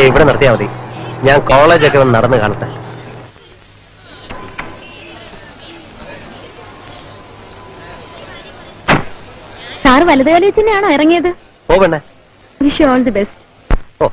ഇവിടെ നിർത്തിയാ മതി. ഞാൻ കോളേജൊക്കെ ഒന്ന് നടന്ന് കാണട്ടെ. സാർ വലതുകാലി വെച്ച് തന്നെയാണോ ഇറങ്ങിയത്? ഓ പെണ്ണെ, wish you all the best. ഓ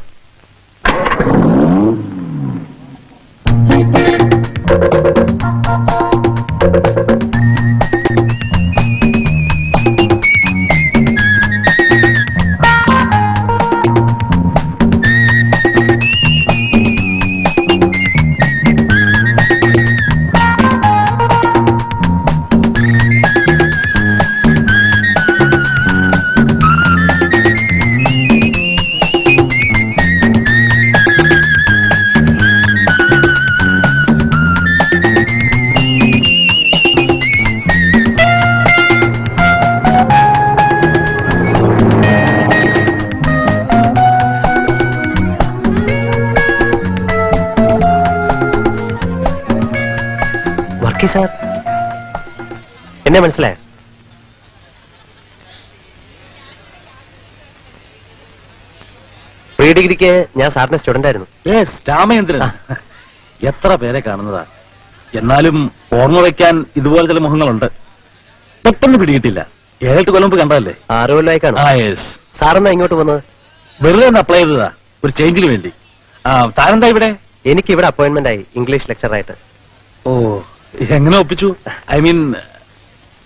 സാർ, എന്നെ മനസ്സിലായോ? പ്രീ ഡിഗ്രിക്ക് ഞാൻ സാറിന്റെ സ്റ്റുഡന്റ് ആയിരുന്നു. രാമേന്ദ്രൻ, എത്ര പേരെ കാണുന്നതാ. എന്നാലും ഓർമ്മ വയ്ക്കാൻ ഇതുപോലെ ചില മുഖങ്ങളുണ്ട്. പെട്ടെന്ന് പിടികിട്ടില്ല. 7-8 കൊല്ലം മുമ്പ് കണ്ടതല്ലേ? 6 കൊല്ലമായി കാണും. സാറെന്നാ ഇങ്ങോട്ട് വന്നത്? വെറുതെ ഒന്ന് അപ്ലൈ ചെയ്തതാ, ഒരു ചേഞ്ചിന് വേണ്ടി. താനെന്താ ഇവിടെ? എനിക്ക് ഇവിടെ അപ്പോയിന്റ്മെന്റ് ആയി, ഇംഗ്ലീഷ് ലെക്ചറായിട്ട്. ഓ, എങ്ങനെ ഒപ്പിച്ചു? ഐ മീൻ,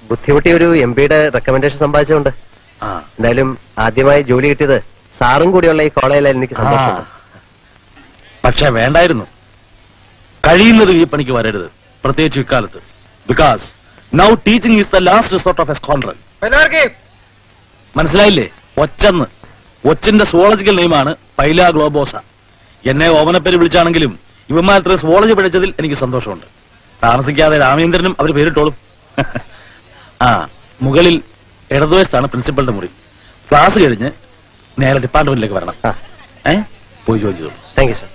ബുദ്ധിമുട്ടി ഒരു MPയുടെ റെക്കമെൻഡേഷൻ സമ്പാദിച്ചുകൊണ്ട്. എന്തായാലും ആദ്യമായി ജോലി കിട്ടിയത് സാറും കൂടിയുള്ള ഈ കോളേജിൽ എനിക്ക് സന്തോഷമുണ്ട്. പക്ഷെ വേണ്ടായിരുന്നു. കഴിയുന്നത് ഈ പണിക്ക് വരരുത്, പ്രത്യേകിച്ച് ഇക്കാലത്ത്. Because now teaching is the last resort of a scoundrel. മനസ്സിലായില്ലേ? ഒച്ചെന്ന്. ഒച്ചിന്റെ സുവോളജിക്കൽ നെയിമാണ് പൈല ഗ്ലോബോസ. എന്നെ ഓമനപ്പേര് വിളിച്ചാണെങ്കിലും ഇവന്മാർ സുവോളജി പഠിച്ചതിൽ എനിക്ക് സന്തോഷമുണ്ട്. താമസിക്കാതെ രാമേന്ദ്രനും അവർ പേരിട്ടോളും. മുകളിൽ ഇടതുവശത്താണ് പ്രിൻസിപ്പളിന്റെ മുറി. ക്ലാസ് കഴിഞ്ഞ് നേരെ ഡിപ്പാർട്ട്മെന്റിലേക്ക് വരണം. പോയി ചോദിച്ചോളൂ. Thank you sir.